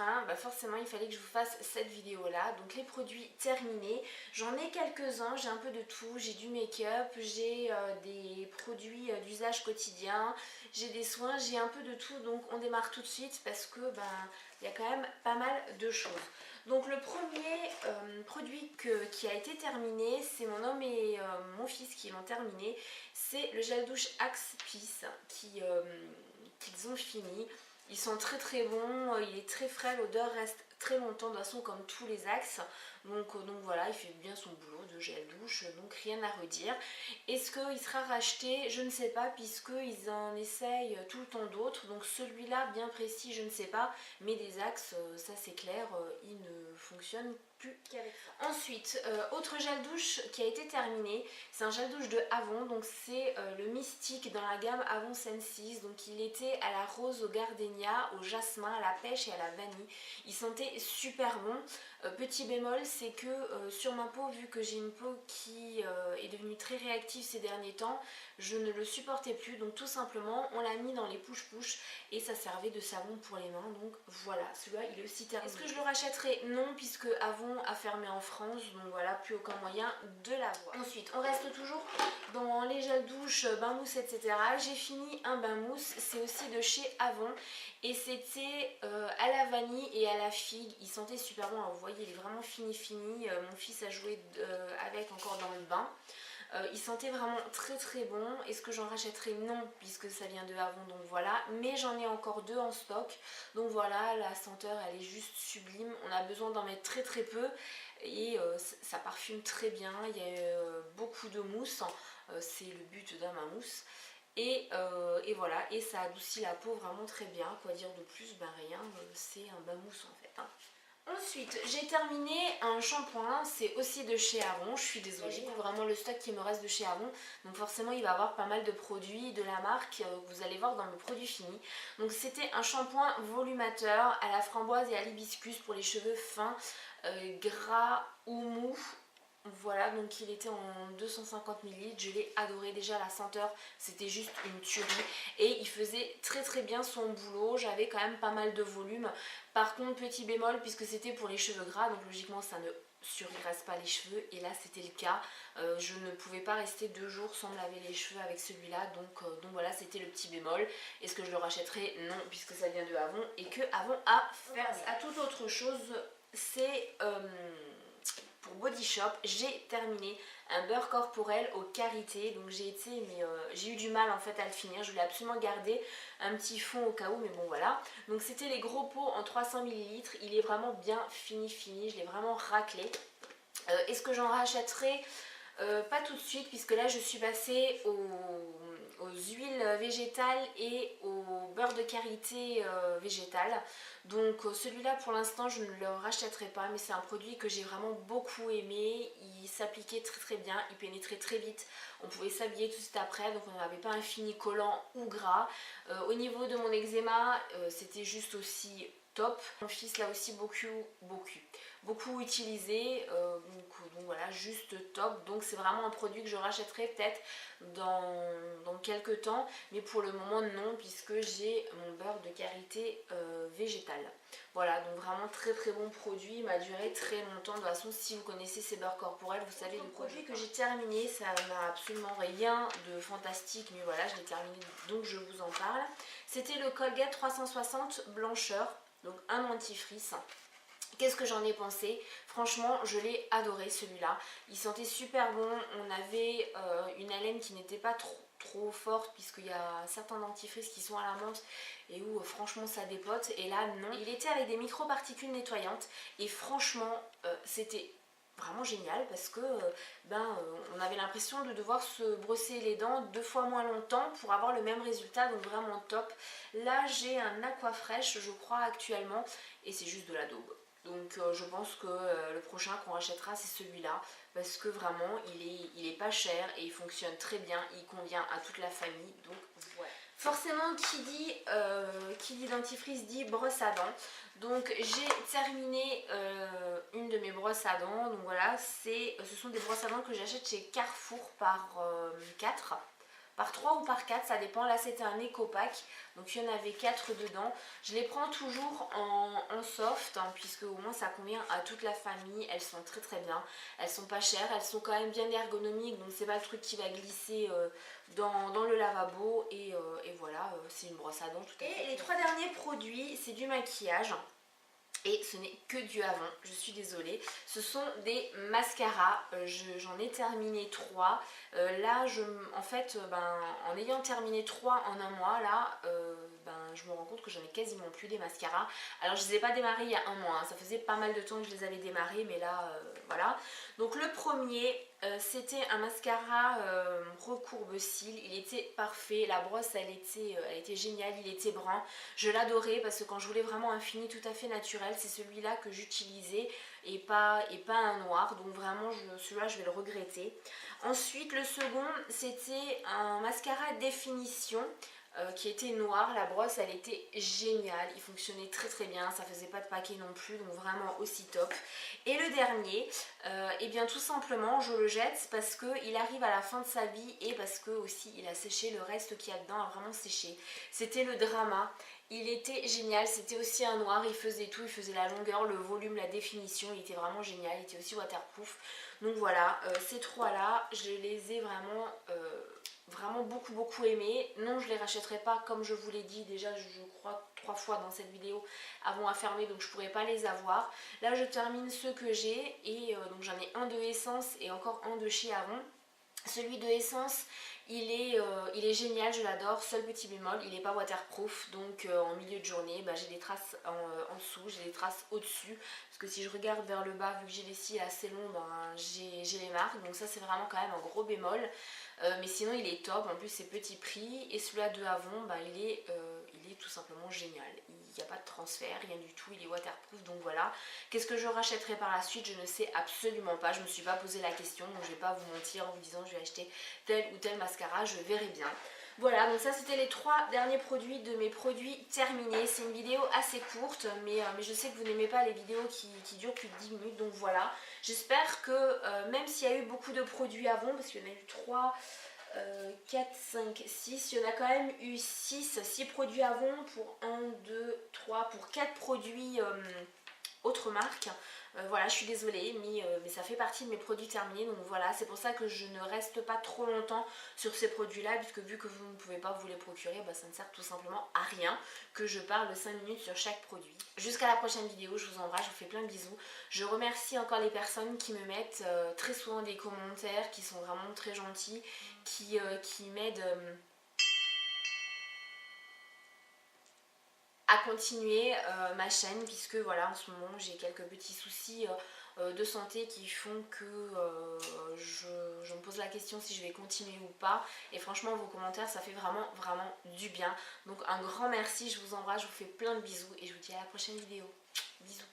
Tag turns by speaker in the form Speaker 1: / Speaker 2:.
Speaker 1: Saint-Valentin, bah forcément il fallait que je vous fasse cette vidéo là. Donc les produits terminés, j'en ai quelques-uns, j'ai un peu de tout, j'ai du make-up, j'ai des produits d'usage quotidien, j'ai des soins, j'ai un peu de tout. Donc on démarre tout de suite parce que il y a quand même pas mal de choses. Donc le premier produit qui a été terminé, c'est mon homme et mon fils qui l'ont terminé. C'est le gel douche Axe Peace qu'ils ont fini. Ils sont très très bons, il est très frais, l'odeur reste très longtemps de toute façon comme tous les Axe. Donc voilà, il fait bien son boulot de gel douche, donc rien à redire. Est-ce qu'il sera racheté? Je ne sais pas, puisqu'ils en essayent tout le temps d'autres. Donc celui-là bien précis, je ne sais pas. Mais des Axe, ça c'est clair, il ne fonctionne plus qu'avec ça. Ensuite, autre gel douche qui a été terminé, c'est un gel douche de Avon, donc c'est le Mystique dans la gamme Avon Senses. Donc il était à la rose, au gardénia, au jasmin, à la pêche et à la vanille. Il sentait super bon. Petit bémol, c'est que sur ma peau, vu que j'ai une peau qui est devenue très réactive ces derniers temps, je ne le supportais plus. Donc tout simplement, on l'a mis dans les push-push et ça servait de savon pour les mains. Donc voilà, celui-là il est aussi terminé. Est-ce que je le rachèterai? Non, puisque Avon a fermé en France. Donc voilà, plus aucun moyen de l'avoir. Ensuite, on reste toujours dans les gels douche, bain mousse, etc. J'ai fini un bain mousse, c'est aussi de chez Avon. Et c'était à la vanille et à la figue. Il sentait super bon. Alors vous voyez, il est vraiment fini. Mon fils a joué avec encore dans le bain. Il sentait vraiment très très bon. Est-ce que j'en rachèterai? Non, puisque ça vient de Avon, donc voilà. Mais j'en ai encore deux en stock. Donc voilà, la senteur elle est juste sublime. On a besoin d'en mettre très très peu. Et ça parfume très bien. Il y a beaucoup de mousse. C'est le but d'un bain mousse. Et voilà, et ça adoucit la peau vraiment très bien. Quoi dire de plus? Ben rien, c'est un bain mousse en fait. Ensuite, j'ai terminé un shampoing, c'est aussi de chez Avon, je suis désolée, vraiment le stock qui me reste de chez Avon. Donc forcément il va y avoir pas mal de produits de la marque que vous allez voir dans le produit fini. Donc c'était un shampoing volumateur à la framboise et à l'hibiscus pour les cheveux fins, gras ou mous. Voilà, donc il était en 250 ml, je l'ai adoré, déjà la senteur c'était juste une tuerie et il faisait très très bien son boulot, j'avais quand même pas mal de volume. Par contre petit bémol, puisque c'était pour les cheveux gras, donc logiquement ça ne surgraisse pas les cheveux et là c'était le cas. Je ne pouvais pas rester 2 jours sans me laver les cheveux avec celui-là, donc voilà, c'était le petit bémol. Est-ce que je le rachèterai? Non, puisque ça vient de Avon et que Avon a fermé. À toute autre chose, c'est pour Body Shop, j'ai terminé un beurre corporel au karité. Donc j'ai eu du mal en fait à le finir. Je voulais absolument garder un petit fond au cas où, mais bon voilà. Donc c'était les gros pots en 300 ml. Il est vraiment bien fini. Je l'ai vraiment raclé. Est-ce que j'en rachèterai? Pas tout de suite, puisque là je suis passée aux huiles végétales et au beurre de karité végétal. Donc celui-là pour l'instant je ne le rachèterai pas, mais c'est un produit que j'ai vraiment beaucoup aimé. Il s'appliquait très très bien, il pénétrait très vite, on pouvait s'habiller tout de suite après, donc on n'avait pas un fini collant ou gras. Au niveau de mon eczéma, c'était juste aussi top. Mon fils l'a aussi beaucoup utilisé, donc voilà, juste top. Donc c'est vraiment un produit que je rachèterai peut-être dans quelques temps, mais pour le moment non, puisque j'ai mon beurre de karité végétal. Voilà, donc vraiment très très bon produit, il m'a duré très longtemps. De toute façon, si vous connaissez ces beurres corporels, vous savez le produit que j'ai terminé, ça n'a absolument rien de fantastique, mais voilà, je l'ai terminé, donc je vous en parle. C'était le Colgate 360 blancheur, donc un dentifrice. Qu'est-ce que j'en ai pensé? Franchement, je l'ai adoré celui-là. Il sentait super bon. On avait une haleine qui n'était pas trop forte, puisqu'il y a certains dentifrices qui sont à la menthe et où franchement ça dépote. Et là non. Il était avec des micro-particules nettoyantes et franchement c'était vraiment génial, parce que on avait l'impression de devoir se brosser les dents 2 fois moins longtemps pour avoir le même résultat, donc vraiment top. Là j'ai un Aquafresh je crois actuellement et c'est juste de la daube. Donc je pense que le prochain qu'on rachètera c'est celui-là, parce que vraiment il est pas cher et il fonctionne très bien, il convient à toute la famille, donc voilà. Forcément qui dit dentifrice dit brosse à dents. Donc j'ai terminé une de mes brosses à dents. Donc voilà, ce sont des brosses à dents que j'achète chez Carrefour par 4. par 3 ou par 4, ça dépend. Là c'était un éco pack, donc il y en avait 4 dedans. Je les prends toujours en soft, hein, puisque au moins ça convient à toute la famille. Elles sont très très bien, elles sont pas chères, elles sont quand même bien ergonomiques, donc c'est pas le truc qui va glisser dans le lavabo. Et voilà, c'est une brosse à dents tout à fait. Et les 3 derniers produits, c'est du maquillage. Et ce n'est que du Avon, je suis désolée. Ce sont des mascaras, j'en ai terminé 3. Là, en fait, en ayant terminé 3 en un mois, là, je me rends compte que j'en ai quasiment plus des mascaras. Alors, je ne les ai pas démarrés il y a un mois, hein. Ça faisait pas mal de temps que je les avais démarrés, mais là, voilà. Donc, le premier, c'était un mascara recourbe-cils. Il était parfait, la brosse, elle était géniale, il était brun. Je l'adorais parce que quand je voulais vraiment un fini tout à fait naturel, c'est celui-là que j'utilisais et pas un noir. Donc vraiment, celui-là, je vais le regretter. Ensuite, le second, c'était un mascara définition qui était noir. La brosse, elle était géniale. Il fonctionnait très très bien. Ça faisait pas de paquet non plus. Donc vraiment aussi top. Et le dernier, et bien tout simplement, je le jette parce qu'il arrive à la fin de sa vie et parce que aussi il a séché. Le reste qu'il y a dedans a vraiment séché. C'était le Drama. Il était génial, c'était aussi un noir, il faisait tout, il faisait la longueur, le volume, la définition, il était vraiment génial, il était aussi waterproof. Donc voilà, ces trois-là, je les ai vraiment beaucoup aimés. Non, je les rachèterai pas comme je vous l'ai dit déjà, je crois 3 fois dans cette vidéo, Avon a fermé, donc je pourrais pas les avoir. Là, je termine ceux que j'ai et donc j'en ai un de Essence et encore un de chez Avon. Celui de Essence, il est génial, je l'adore. Seul petit bémol, il n'est pas waterproof. Donc en milieu de journée, j'ai des traces en dessous, j'ai des traces au-dessus. Parce que si je regarde vers le bas, vu que j'ai les cils assez longs, j'ai les marques. Donc ça c'est vraiment quand même un gros bémol. Mais sinon il est top, en plus c'est petit prix. Et celui-là de Avon, il est tout simplement génial. Il n'y a pas de transfert, rien du tout, il est waterproof, donc voilà. Qu'est-ce que je rachèterai par la suite? Je ne sais absolument pas, je ne me suis pas posé la question, donc je ne vais pas vous mentir en vous disant je vais acheter tel ou tel mascara, je verrai bien. Voilà, donc ça c'était les 3 derniers produits de mes produits terminés. C'est une vidéo assez courte, mais je sais que vous n'aimez pas les vidéos qui durent plus de 10 minutes, donc voilà. J'espère que même s'il y a eu beaucoup de produits Avon, parce qu'il y en a eu 3... 4, 5, 6, il y en a quand même eu 6 produits Avon pour 1, 2, 3, pour 4 produits autres marques. Voilà, je suis désolée, mais ça fait partie de mes produits terminés, donc voilà, c'est pour ça que je ne reste pas trop longtemps sur ces produits-là, puisque vu que vous ne pouvez pas vous les procurer, ça ne sert tout simplement à rien que je parle 5 minutes sur chaque produit. Jusqu'à la prochaine vidéo, je vous embrasse, je vous fais plein de bisous. Je remercie encore les personnes qui me mettent très souvent des commentaires, qui sont vraiment très gentils, qui m'aident à continuer ma chaîne, puisque voilà, en ce moment j'ai quelques petits soucis de santé qui font que je me pose la question si je vais continuer ou pas. Et franchement, vos commentaires, ça fait vraiment du bien. Donc un grand merci, je vous embrasse, je vous fais plein de bisous et je vous dis à la prochaine vidéo. Bisous.